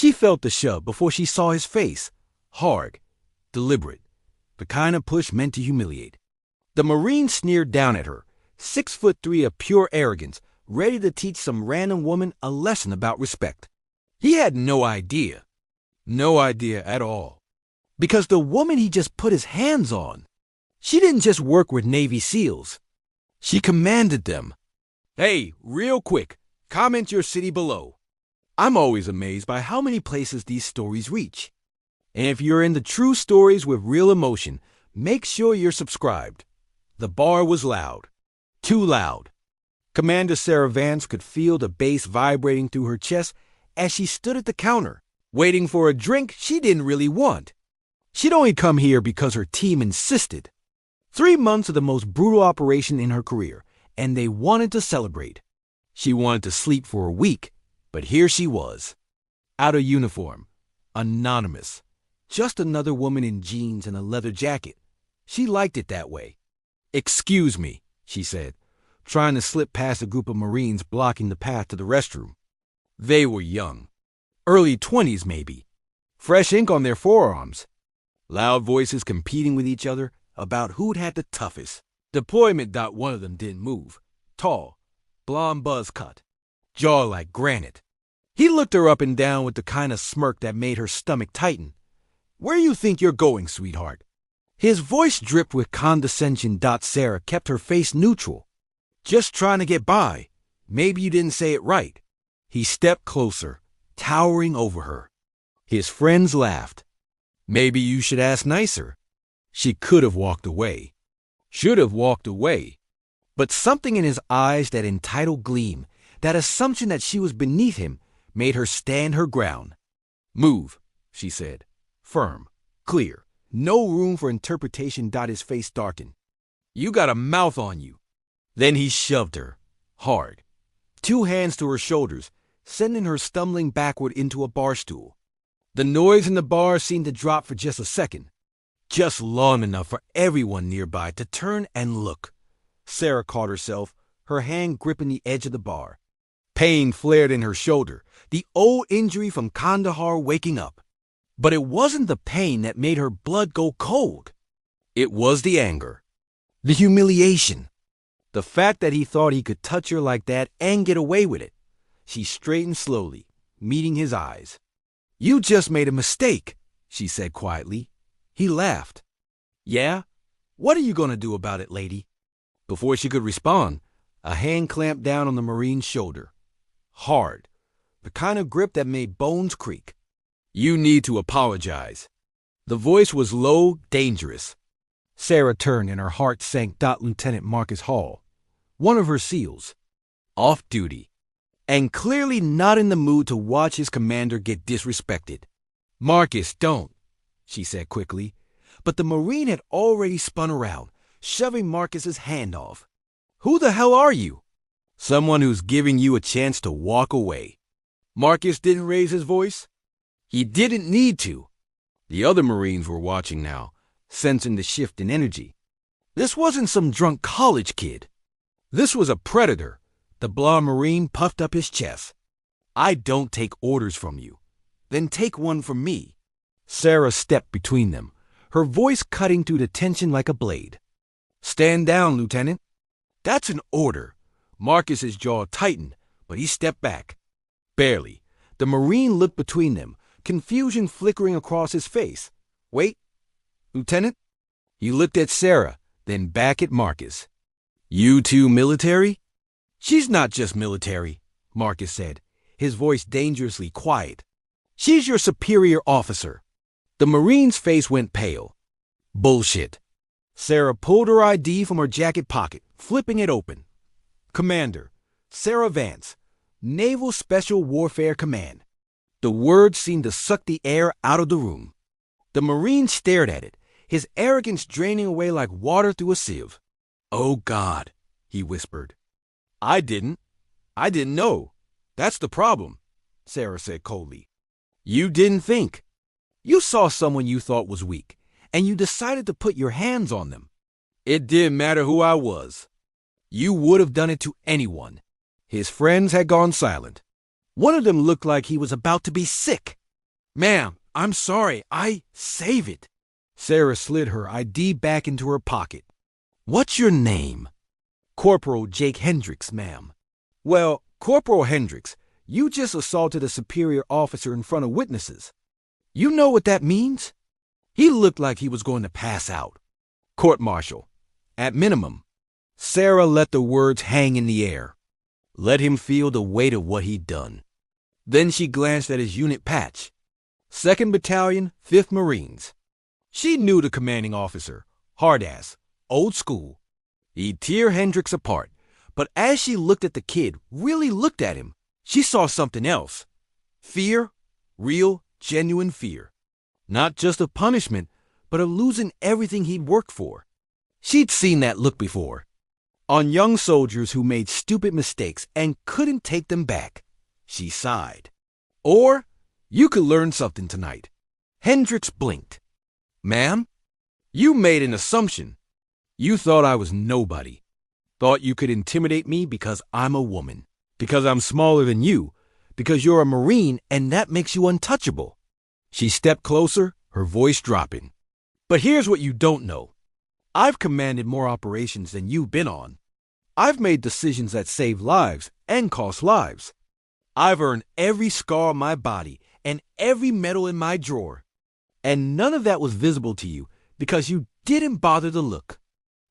She felt the shove before she saw his face. Hard, deliberate, the kind of push meant to humiliate. The Marine sneered down at her, 6'3" of pure arrogance, ready to teach some random woman a lesson about respect. He had no idea at all. Because the woman he just put his hands on, she didn't just work with Navy SEALs. She commanded them. Hey, real quick, comment your city below. I'm always amazed by how many places these stories reach. And if you're into true stories with real emotion, make sure you're subscribed. The bar was loud. Too loud. Commander Sarah Vance could feel the bass vibrating through her chest as she stood at the counter, waiting for a drink she didn't really want. She'd only come here because her team insisted. 3 months of the most brutal operation in her career, and they wanted to celebrate. She wanted to sleep for a week, but here she was. Out of uniform. Anonymous. Just another woman in jeans and a leather jacket. She liked it that way. Excuse me, she said, trying to slip past a group of Marines blocking the path to the restroom. They were young. Early 20s, maybe. Fresh ink on their forearms. Loud voices competing with each other about who'd had the toughest. Deployment. One of them didn't move. Tall, blonde buzz cut, jaw like granite. He looked her up and down with the kind of smirk that made her stomach tighten. Where you think you're going, sweetheart? His voice dripped with condescension. Sarah kept her face neutral. Just trying to get by. Maybe you didn't say it right. He stepped closer, towering over her. His friends laughed. Maybe you should ask nicer. She could have walked away. Should have walked away. But something in his eyes, that entitled gleam, that assumption that she was beneath him, made her stand her ground. Move, she said. Firm, clear, no room for interpretation. His face darkened. You got a mouth on you. Then he shoved her, hard. 2 hands to her shoulders, sending her stumbling backward into a bar stool. The noise in the bar seemed to drop for just a second. Just long enough for everyone nearby to turn and look. Sarah caught herself, her hand gripping the edge of the bar. Pain flared in her shoulder, the old injury from Kandahar waking up. But it wasn't the pain that made her blood go cold. It was the anger. The humiliation. The fact that he thought he could touch her like that and get away with it. She straightened slowly, meeting his eyes. You just made a mistake, she said quietly. He laughed. Yeah? What are you going to do about it, lady? Before she could respond, a hand clamped down on the Marine's shoulder. Hard. The kind of grip that made bones creak. You need to apologize. The voice was low, dangerous. Sarah turned and her heart sank. Lieutenant Marcus Hall, one of her SEALs, off duty, and clearly not in the mood to watch his commander get disrespected. Marcus, don't, she said quickly, but the Marine had already spun around, shoving Marcus's hand off. Who the hell are you? Someone who's giving you a chance to walk away. Marcus didn't raise his voice. He didn't need to. The other Marines were watching now, sensing the shift in energy. This wasn't some drunk college kid. This was a predator. The blonde Marine puffed up his chest. I don't take orders from you. Then take one from me. Sarah stepped between them, her voice cutting through the tension like a blade. Stand down, Lieutenant. That's an order. Marcus's jaw tightened, but he stepped back. Barely. The Marine looked between them, confusion flickering across his face. Wait, Lieutenant? He looked at Sarah, then back at Marcus. You two military? She's not just military, Marcus said, his voice dangerously quiet. She's your superior officer. The Marine's face went pale. Bullshit. Sarah pulled her ID from her jacket pocket, flipping it open. Commander, Sarah Vance, Naval Special Warfare Command. The words seemed to suck the air out of the room. The Marine stared at it, his arrogance draining away like water through a sieve. Oh, God, he whispered. I didn't know. That's the problem, Sarah said coldly. You didn't think. You saw someone you thought was weak, and you decided to put your hands on them. It didn't matter who I was. You would have done it to anyone. His friends had gone silent. One of them looked like he was about to be sick. Ma'am, I'm sorry. Save it. Sarah slid her ID back into her pocket. What's your name? Corporal Jake Hendricks, ma'am. Well, Corporal Hendricks, you just assaulted a superior officer in front of witnesses. You know what that means? He looked like he was going to pass out. Court-martial. At minimum. Sarah let the words hang in the air. Let him feel the weight of what he'd done. Then she glanced at his unit patch. 2nd Battalion, 5th Marines. She knew the commanding officer. Hard-ass. Old school. He'd tear Hendricks apart. But as she looked at the kid, really looked at him, she saw something else. Fear. Real, genuine fear. Not just of punishment, but of losing everything he'd worked for. She'd seen that look before. On young soldiers who made stupid mistakes and couldn't take them back. She sighed. Or, you could learn something tonight. Hendricks blinked. Ma'am, you made an assumption. You thought I was nobody. Thought you could intimidate me because I'm a woman. Because I'm smaller than you. Because you're a Marine and that makes you untouchable. She stepped closer, her voice dropping. But here's what you don't know. I've commanded more operations than you've been on. I've made decisions that save lives and cost lives. I've earned every scar on my body and every medal in my drawer. And none of that was visible to you because you didn't bother to look.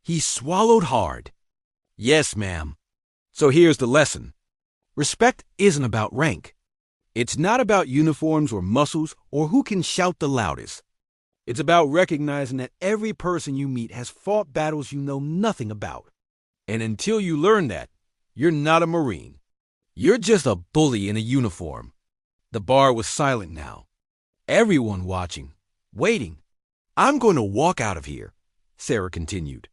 He swallowed hard. Yes, ma'am. So here's the lesson. Respect isn't about rank. It's not about uniforms or muscles or who can shout the loudest. It's about recognizing that every person you meet has fought battles you know nothing about. And until you learn that, you're not a Marine. You're just a bully in a uniform. The bar was silent now. Everyone watching, waiting. I'm going to walk out of here, Sarah continued.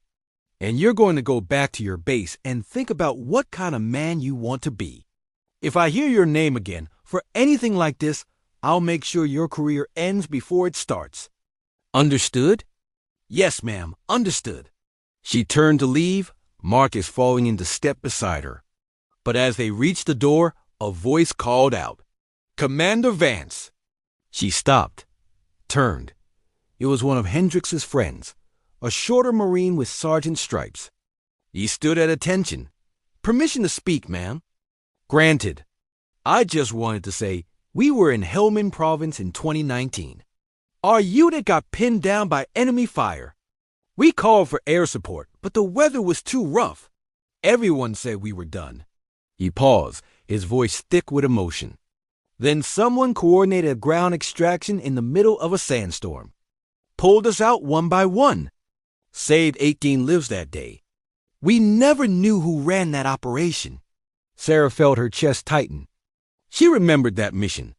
And you're going to go back to your base and think about what kind of man you want to be. If I hear your name again for anything like this, I'll make sure your career ends before it starts. Understood? Yes, ma'am, understood. She turned to leave, Marcus falling into step beside her. But as they reached the door, a voice called out, Commander Vance. She stopped, turned. It was one of Hendricks's friends, a shorter Marine with sergeant stripes. He stood at attention. Permission to speak, ma'am. Granted. I just wanted to say we were in Helmand Province in 2019. Our unit got pinned down by enemy fire. We called for air support, but the weather was too rough. Everyone said we were done. He paused, his voice thick with emotion. Then someone coordinated a ground extraction in the middle of a sandstorm. Pulled us out one by one. Saved 18 lives that day. We never knew who ran that operation. Sarah felt her chest tighten. She remembered that mission.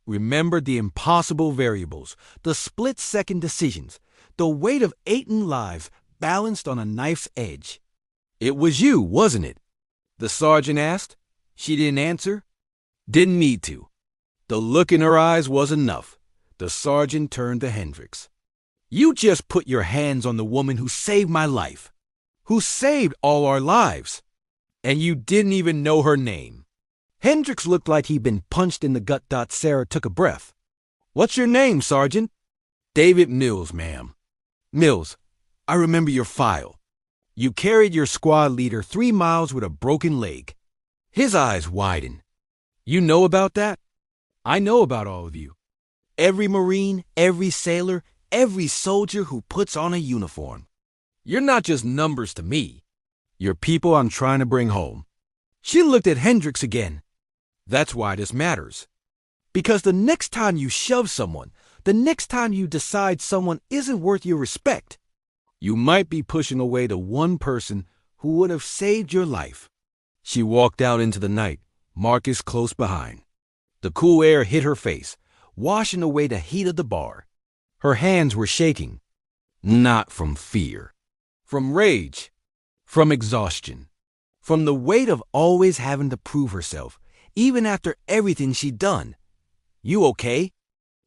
Remembered the impossible variables, the split-second decisions, the weight of 18 lives balanced on a knife's edge. It was you, wasn't it? The sergeant asked. She didn't answer. Didn't need to. The look in her eyes was enough. The sergeant turned to Hendricks. You just put your hands on the woman who saved my life, who saved all our lives, and you didn't even know her name. Hendricks looked like he'd been punched in the gut. Sarah took a breath. What's your name, Sergeant? David Mills, ma'am. Mills, I remember your file. You carried your squad leader 3 miles with a broken leg. His eyes widened. You know about that? I know about all of you. Every Marine, every sailor, every soldier who puts on a uniform. You're not just numbers to me. You're people I'm trying to bring home. She looked at Hendricks again. That's why this matters. Because the next time you shove someone, the next time you decide someone isn't worth your respect, you might be pushing away the one person who would have saved your life. She walked out into the night, Marcus close behind. The cool air hit her face, washing away the heat of the bar. Her hands were shaking. Not from fear. From rage. From exhaustion. From the weight of always having to prove herself, even after everything she'd done. You okay?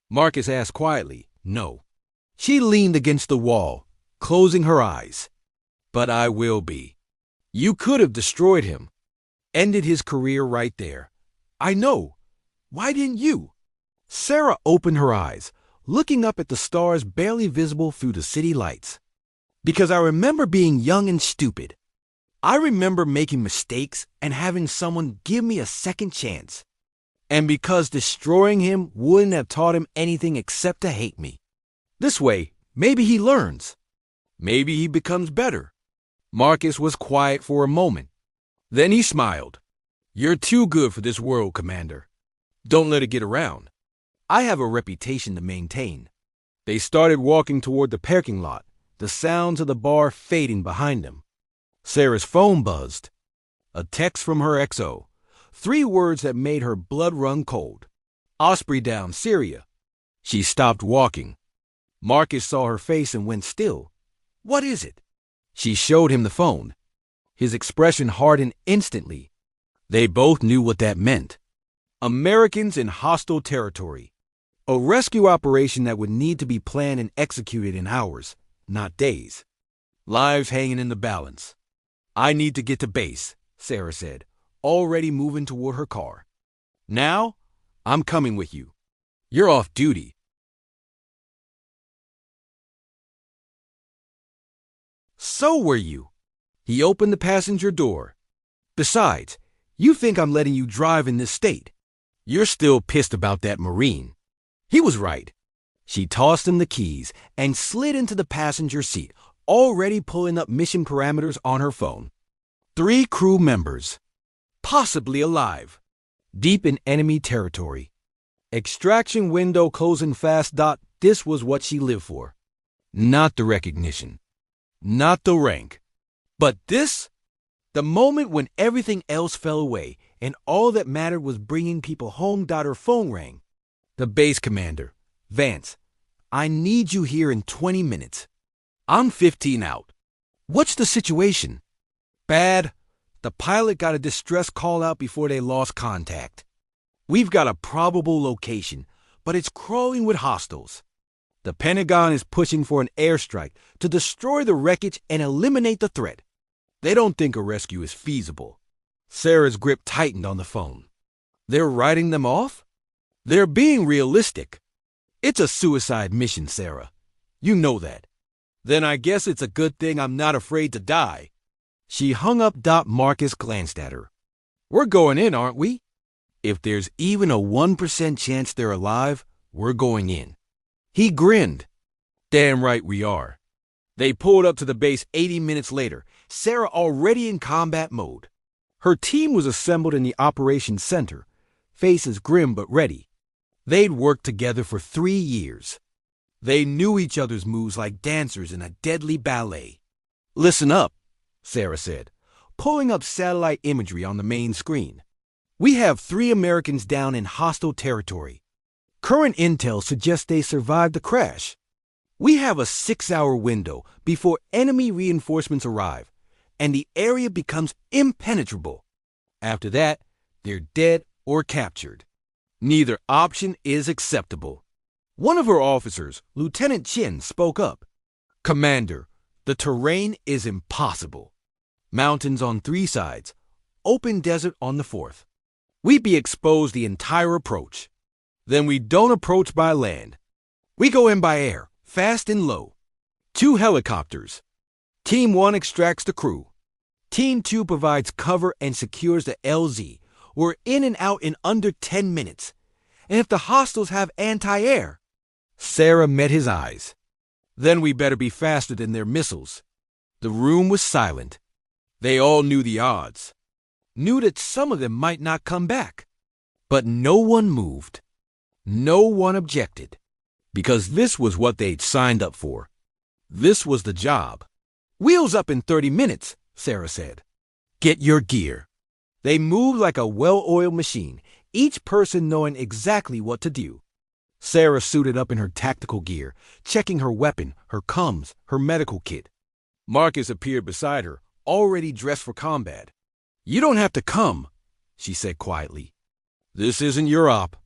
Marcus asked quietly. No. She leaned against the wall, closing her eyes. But I will be. You could have destroyed him. Ended his career right there. I know. Why didn't you? Sarah opened her eyes, looking up at the stars barely visible through the city lights. Because I remember being young and stupid. I remember making mistakes and having someone give me a second chance. And because destroying him wouldn't have taught him anything except to hate me. This way, maybe he learns. Maybe he becomes better. Marcus was quiet for a moment. Then he smiled. You're too good for this world, Commander. Don't let it get around. I have a reputation to maintain. They started walking toward the parking lot, the sounds of the bar fading behind them. Sarah's phone buzzed. A text from her XO. 3 words that made her blood run cold. Osprey down, Syria. She stopped walking. Marcus saw her face and went still. What is it? She showed him the phone. His expression hardened instantly. They both knew what that meant. Americans in hostile territory. A rescue operation that would need to be planned and executed in hours, not days. Lives hanging in the balance. I need to get to base, Sarah said, already moving toward her car. Now, I'm coming with you. You're off duty. So were you. He opened the passenger door. Besides, you think I'm letting you drive in this state. You're still pissed about that Marine. He was right. She tossed him the keys and slid into the passenger seat, already pulling up mission parameters on her phone. 3 crew members. Possibly alive. Deep in enemy territory. Extraction window closing fast. This was what she lived for. Not the recognition. Not the rank. But this? The moment when everything else fell away and all that mattered was bringing people home. Her phone rang. The base commander. Vance, I need you here in 20 minutes. I'm 15 out. What's the situation? Bad. The pilot got a distress call out before they lost contact. We've got a probable location, but it's crawling with hostiles. The Pentagon is pushing for an airstrike to destroy the wreckage and eliminate the threat. They don't think a rescue is feasible. Sarah's grip tightened on the phone. They're writing them off? They're being realistic. It's a suicide mission, Sarah. You know that. Then I guess it's a good thing I'm not afraid to die. She hung up. Marcus glanced at her. We're going in, aren't we? If there's even a 1% chance they're alive, we're going in. He grinned. Damn right we are. They pulled up to the base 80 minutes later, Sarah already in combat mode. Her team was assembled in the operations center, faces grim but ready. They'd worked together for 3 years. They knew each other's moves like dancers in a deadly ballet. Listen up, Sarah said, pulling up satellite imagery on the main screen. We have 3 Americans down in hostile territory. Current intel suggests they survived the crash. We have a 6-hour window before enemy reinforcements arrive, and the area becomes impenetrable. After that, they're dead or captured. Neither option is acceptable. One of her officers, Lieutenant Chin, spoke up. Commander, the terrain is impossible. Mountains on 3 sides, open desert on the 4th. We'd be exposed the entire approach. Then we don't approach by land. We go in by air, fast and low. 2 helicopters. Team 1 extracts the crew. Team 2 provides cover and secures the LZ. We're in and out in under 10 minutes. And if the hostiles have anti-air? Sarah met his eyes. Then we better be faster than their missiles. The room was silent. They all knew the odds. Knew that some of them might not come back. But no one moved. No one objected. Because this was what they'd signed up for. This was the job. Wheels up in 30 minutes, Sarah said. Get your gear. They moved like a well-oiled machine, each person knowing exactly what to do. Sarah suited up in her tactical gear, checking her weapon, her comms, her medical kit. Marcus appeared beside her, already dressed for combat. You don't have to come, she said quietly. This isn't your op.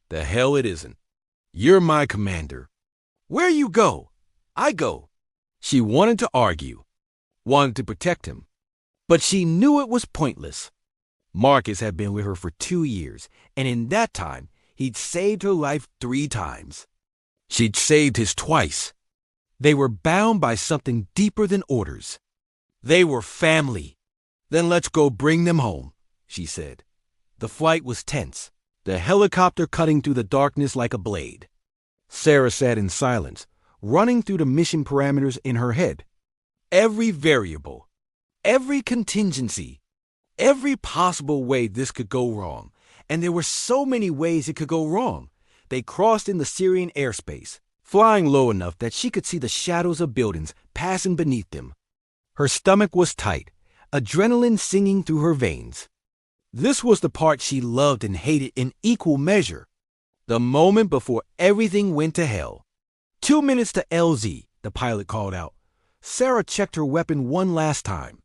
The hell it isn't. You're my commander. Where you go, I go. She wanted to argue, wanted to protect him. But she knew it was pointless. Marcus had been with her for 2 years, and in that time, He'd saved her life 3 times. She'd saved his twice. They were bound by something deeper than orders. They were family. Then let's go bring them home, she said. The flight was tense, the helicopter cutting through the darkness like a blade. Sarah sat in silence, running through the mission parameters in her head. Every variable, every contingency, every possible way this could go wrong. And there were so many ways it could go wrong. They crossed in the Syrian airspace, flying low enough that she could see the shadows of buildings passing beneath them. Her stomach was tight, adrenaline singing through her veins. This was the part she loved and hated in equal measure. The moment before everything went to hell. 2 minutes to LZ, the pilot called out. Sarah checked her weapon one last time.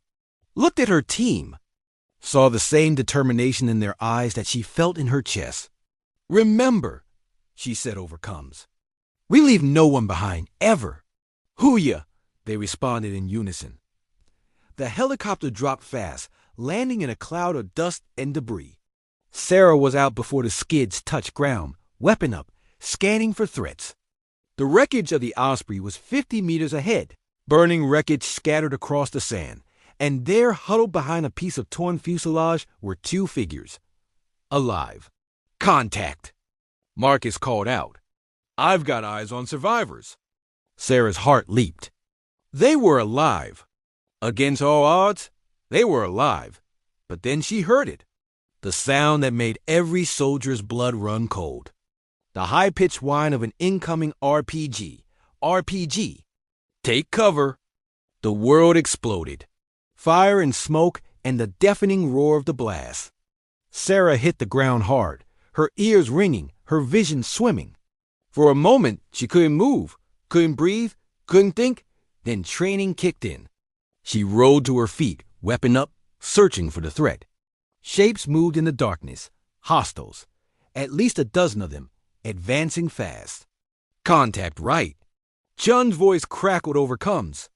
Looked at her team. Saw the same determination in their eyes that she felt in her chest. Remember, she said overcomes. We leave no one behind, ever. Hooyah, they responded in unison. The helicopter dropped fast, landing in a cloud of dust and debris. Sarah was out before the skids touched ground, weapon up, scanning for threats. The wreckage of the Osprey was 50 meters ahead, burning wreckage scattered across the sand, and there, huddled behind a piece of torn fuselage, were 2 figures. Alive. Contact. Marcus called out. I've got eyes on survivors. Sarah's heart leaped. They were alive. Against all odds, they were alive. But then she heard it. The sound that made every soldier's blood run cold. The high-pitched whine of an incoming RPG. RPG. Take cover. The world exploded. Fire and smoke and the deafening roar of the blast. Sarah hit the ground hard, her ears ringing, her vision swimming. For a moment, she couldn't move, couldn't breathe, couldn't think. Then training kicked in. She rolled to her feet, weapon up, searching for the threat. Shapes moved in the darkness, hostiles, at least a dozen of them, advancing fast. Contact right. Chun's voice crackled over comes.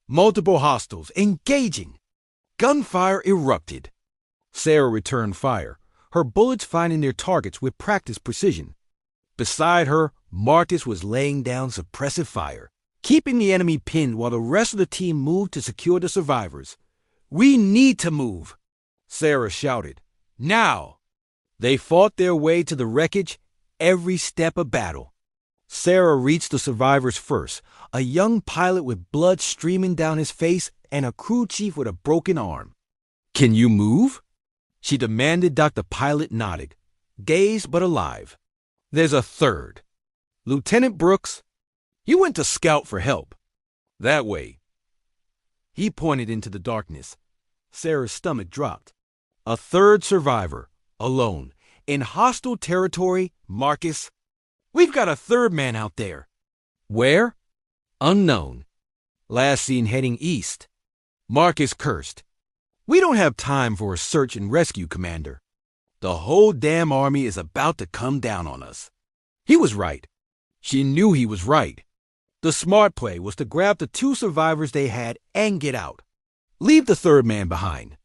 Multiple hostiles, engaging. Gunfire erupted. Sarah returned fire, her bullets finding their targets with practiced precision. Beside her, Marcus was laying down suppressive fire, keeping the enemy pinned while the rest of the team moved to secure the survivors. We need to move, Sarah shouted. Now! They fought their way to the wreckage, every step a battle. Sarah reached the survivors first, a young pilot with blood streaming down his face and a crew chief with a broken arm. Can you move? She demanded. Dr. Pilot nodded, dazed but alive. There's a third. Lieutenant Brooks, you went to scout for help. That way. He pointed into the darkness. Sarah's stomach dropped. A third survivor, alone, in hostile territory, Marcus. We've got a third man out there. Where? Unknown. Last seen heading east. Marcus cursed. We don't have time for a search and rescue, Commander. The whole damn army is about to come down on us. He was right. She knew he was right. The smart play was to grab the 2 survivors they had and get out. Leave the third man behind.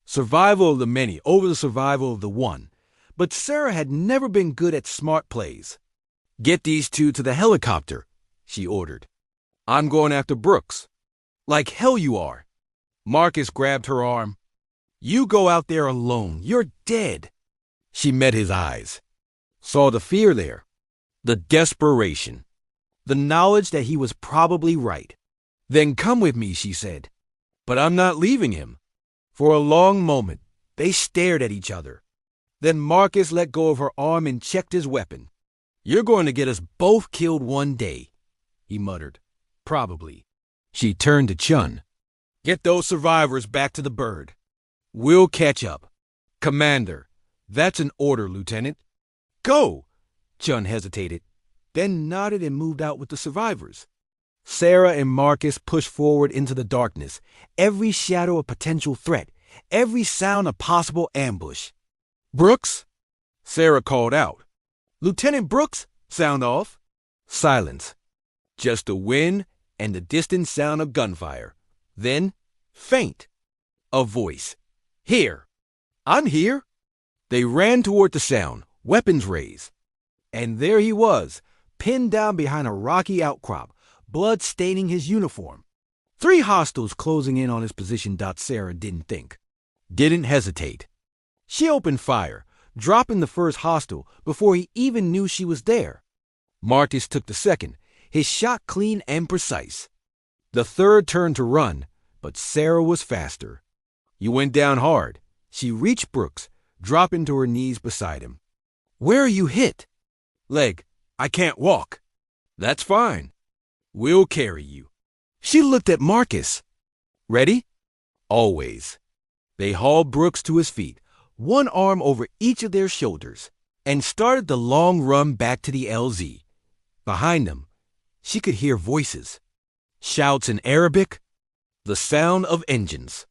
Survival of the many over the survival of the one. But Sarah had never been good at smart plays. Get these 2 to the helicopter, she ordered. I'm going after Brooks. Like hell you are. Marcus grabbed her arm. You go out there alone. You're dead. She met his eyes. Saw the fear there. The desperation. The knowledge that he was probably right. Then come with me, she said. But I'm not leaving him. For a long moment, they stared at each other. Then Marcus let go of her arm and checked his weapon. You're going to get us both killed one day, he muttered. Probably. She turned to Chun. Get those survivors back to the bird. We'll catch up. Commander, that's an order, Lieutenant. Go! Chun hesitated, then nodded and moved out with the survivors. Sarah and Marcus pushed forward into the darkness, every shadow a potential threat, every sound a possible ambush. Brooks? Sarah called out. Lieutenant Brooks, sound off. Silence. Just the wind and the distant sound of gunfire. Then, faint. A voice. Here. I'm here. They ran toward the sound, weapons raised. And there he was, pinned down behind a rocky outcrop, blood staining his uniform. 3 hostiles closing in on his position. Sarah didn't hesitate. She opened fire, dropping the first hostile before he even knew she was there. Marcus took the second, his shot clean and precise. The third turned to run, but Sarah was faster. He went down hard. She reached Brooks, dropping to her knees beside him. "Where are you hit?" "Leg. I can't walk." "That's fine. We'll carry you." She looked at Marcus. "Ready?" "Always." They hauled Brooks to his feet, one arm over each of their shoulders, and started the long run back to the LZ. Behind them, she could hear voices. Shouts in Arabic, the sound of engines.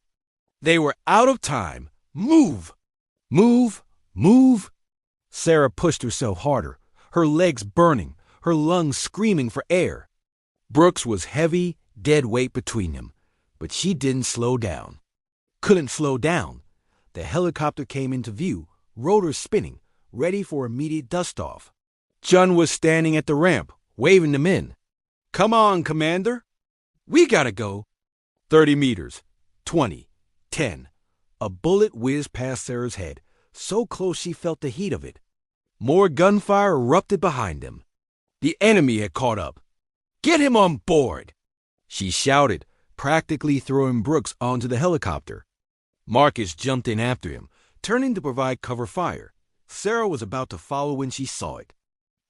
They were out of time. "Move! Move! Move!" Sarah pushed herself harder, her legs burning, her lungs screaming for air. Brooks was heavy, dead weight between them, but she didn't slow down. Couldn't slow down. The helicopter came into view, rotors spinning, ready for immediate dust-off. Chun was standing at the ramp, waving them in. "Come on, Commander. We gotta go." 30 meters, 20, 10. A bullet whizzed past Sarah's head, so close she felt the heat of it. More gunfire erupted behind them. The enemy had caught up. "Get him on board!" she shouted, practically throwing Brooks onto the helicopter. Marcus jumped in after him, turning to provide cover fire. Sarah was about to follow when she saw it.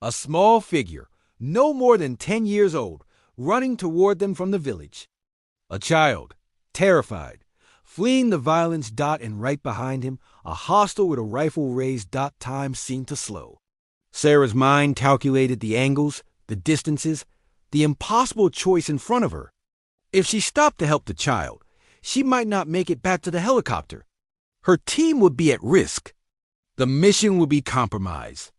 A small figure, no more than 10 years old, running toward them from the village. A child, terrified, fleeing the violence. And right behind him, a hostile with a rifle raised. Time seemed to slow. Sarah's mind calculated the angles, the distances, the impossible choice in front of her. If she stopped to help the child, she might not make it back to the helicopter. Her team would be at risk. The mission would be compromised.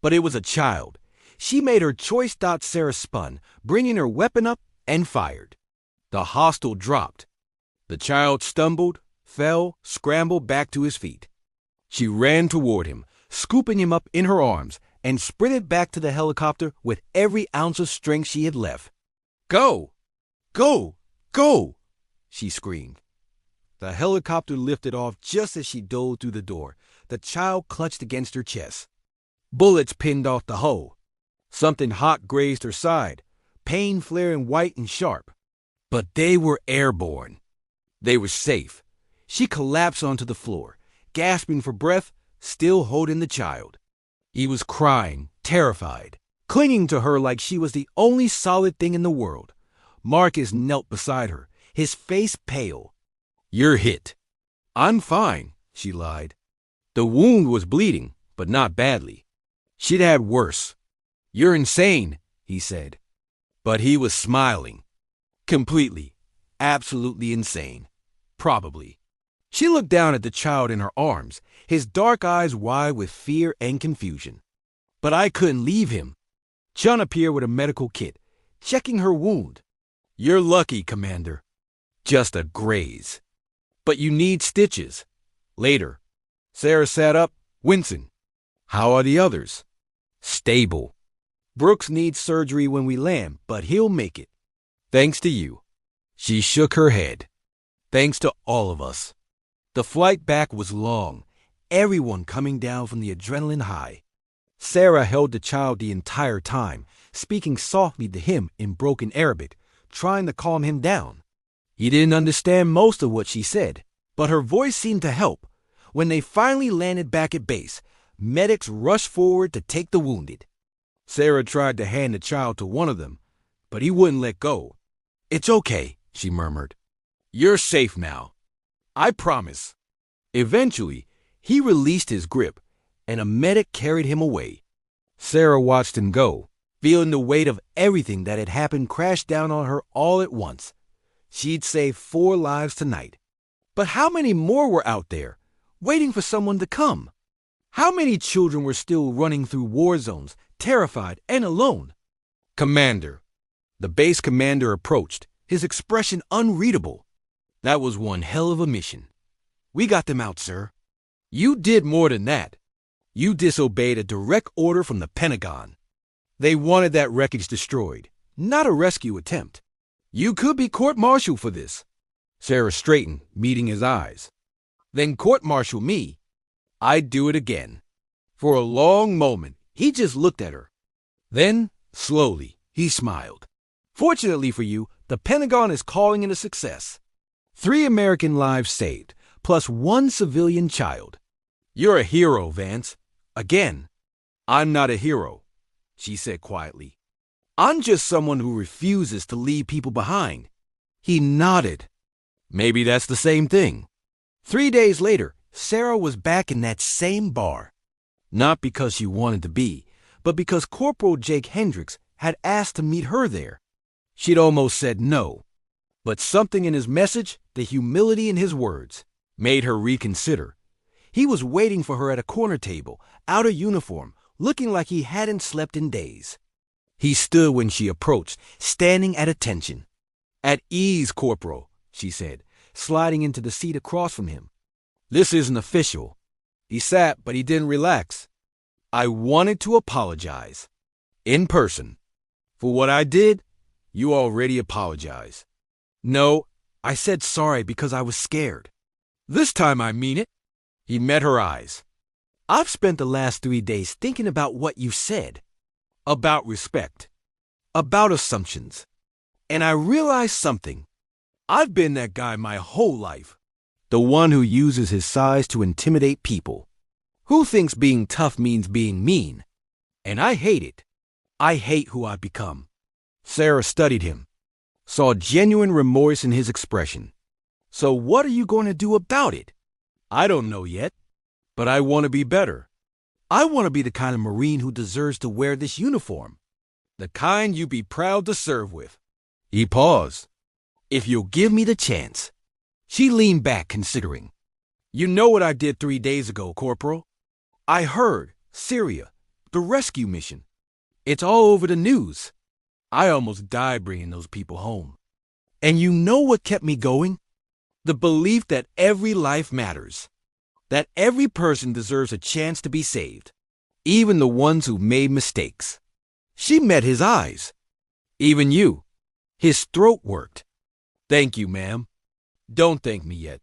But it was a child. She made her choice. Sarah spun, bringing her weapon up, and fired. The hostile dropped. The child stumbled, fell, scrambled back to his feet. She ran toward him, scooping him up in her arms, and sprinted back to the helicopter with every ounce of strength she had left. "Go! Go! Go!" she screamed. The helicopter lifted off just as she dove through the door, the child clutched against her chest. Bullets pinned off the hull. Something hot grazed her side, pain flaring white and sharp. But they were airborne. They were safe. She collapsed onto the floor, gasping for breath, still holding the child. He was crying, terrified, clinging to her like she was the only solid thing in the world. Marcus knelt beside her, his face pale. "You're hit." "I'm fine," she lied. The wound was bleeding, but not badly. She'd had worse. "You're insane," he said. But he was smiling. Completely, absolutely insane. Probably. She looked down at the child in her arms, his dark eyes wide with fear and confusion. "But I couldn't leave him." Chun appeared with a medical kit, checking her wound. "You're lucky, Commander. Just a graze. But you need stitches. Later." Sarah sat up, wincing. "How are the others?" "Stable. Brooks needs surgery when we land, but he'll make it. Thanks to you." She shook her head. "Thanks to all of us." The flight back was long, everyone coming down from the adrenaline high. Sarah held the child the entire time, speaking softly to him in broken Arabic, trying to calm him down. He didn't understand most of what she said, but her voice seemed to help. When they finally landed back at base, medics rushed forward to take the wounded. Sarah tried to hand the child to one of them, but he wouldn't let go. "It's okay," she murmured. "You're safe now. I promise." Eventually, he released his grip, and a medic carried him away. Sarah watched him go, feeling the weight of everything that had happened crash down on her all at once. She'd saved 4 lives tonight. But how many more were out there, waiting for someone to come? How many children were still running through war zones, terrified and alone? "Commander." The base commander approached, his expression unreadable. "That was one hell of a mission." "We got them out, sir." You did more than that. You disobeyed a direct order from the Pentagon. They wanted that wreckage destroyed, not a rescue attempt. You could be court-martialed for this. Sarah straightened, meeting his eyes. Then court-martial me. I'd do it again. For a long moment, he just looked at her. Then, slowly, he smiled. Fortunately for you, the Pentagon is calling it a success. 3 American lives saved, plus 1 civilian child. You're a hero, Vance. Again. I'm not a hero, she said quietly. I'm just someone who refuses to leave people behind. He nodded. Maybe that's the same thing. 3 days later, Sarah was back in that same bar. Not because she wanted to be, but because Corporal Jake Hendricks had asked to meet her there. She'd almost said no. But something in his message, the humility in his words, made her reconsider. He was waiting for her at a corner table, out of uniform, looking like he hadn't slept in days. He stood when she approached, standing at attention. At ease, Corporal, she said, sliding into the seat across from him. This isn't official. He sat, but he didn't relax. I wanted to apologize. In person. For what I did, you already apologized. No, I said sorry because I was scared. This time I mean it. He met her eyes. I've spent the last 3 days thinking about what you said. About respect. About assumptions. And I realized something. I've been that guy my whole life. The one who uses his size to intimidate people. Who thinks being tough means being mean? And I hate it. I hate who I've become. Sarah studied him. Saw genuine remorse in his expression. So what are you going to do about it? I don't know yet, but I want to be better. I want to be the kind of Marine who deserves to wear this uniform. The kind you'd be proud to serve with. He paused. If you'll give me the chance. She leaned back, considering. You know what I did 3 days ago, Corporal? I heard. Syria. The rescue mission. It's all over the news. I almost died bringing those people home. And you know what kept me going? The belief that every life matters. That every person deserves a chance to be saved. Even the ones who made mistakes. She met his eyes. Even you. His throat worked. Thank you, ma'am. Don't thank me yet.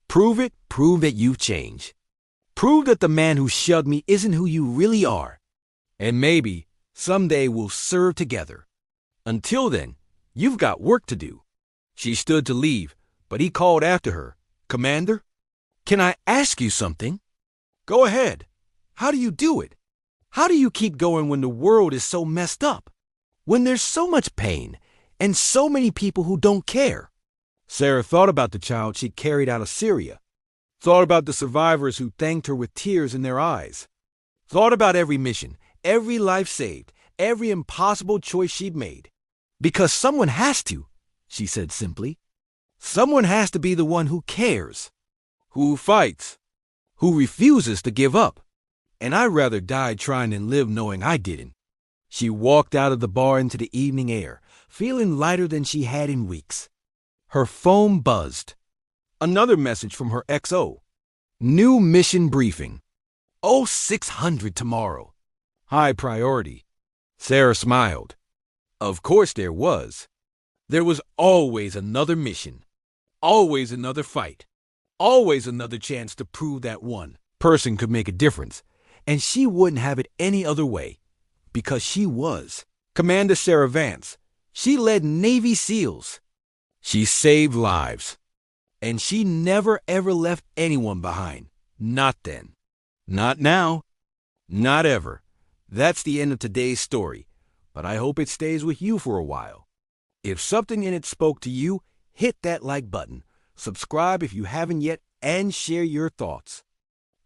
Prove it. Prove that you've changed. Prove that the man who shoved me isn't who you really are. And maybe someday we'll serve together. Until then, you've got work to do. She stood to leave, but he called after her. Commander, can I ask you something? Go ahead. How do you do it? How do you keep going when the world is so messed up? When there's so much pain and so many people who don't care? Sarah thought about the child she carried out of Syria. Thought about the survivors who thanked her with tears in their eyes. Thought about every mission, every life saved, every impossible choice she'd made. Because someone has to, she said simply. Someone has to be the one who cares, who fights, who refuses to give up. And I'd rather die trying than live knowing I didn't. She walked out of the bar into the evening air, feeling lighter than she had in weeks. Her phone buzzed. Another message from her XO. New mission briefing. 0600 tomorrow. High priority. Sarah smiled. Of course there was. There was always another mission. Always another fight. Always another chance to prove that one person could make a difference. And she wouldn't have it any other way. Because she was. Commander Sarah Vance. She led Navy SEALs. She saved lives. And she never ever left anyone behind. Not then. Not now. Not ever. That's the end of today's story. But I hope it stays with you for a while. If something in it spoke to you, hit that like button. Subscribe if you haven't yet, and share your thoughts.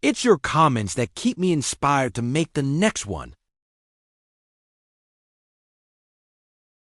It's your comments that keep me inspired to make the next one.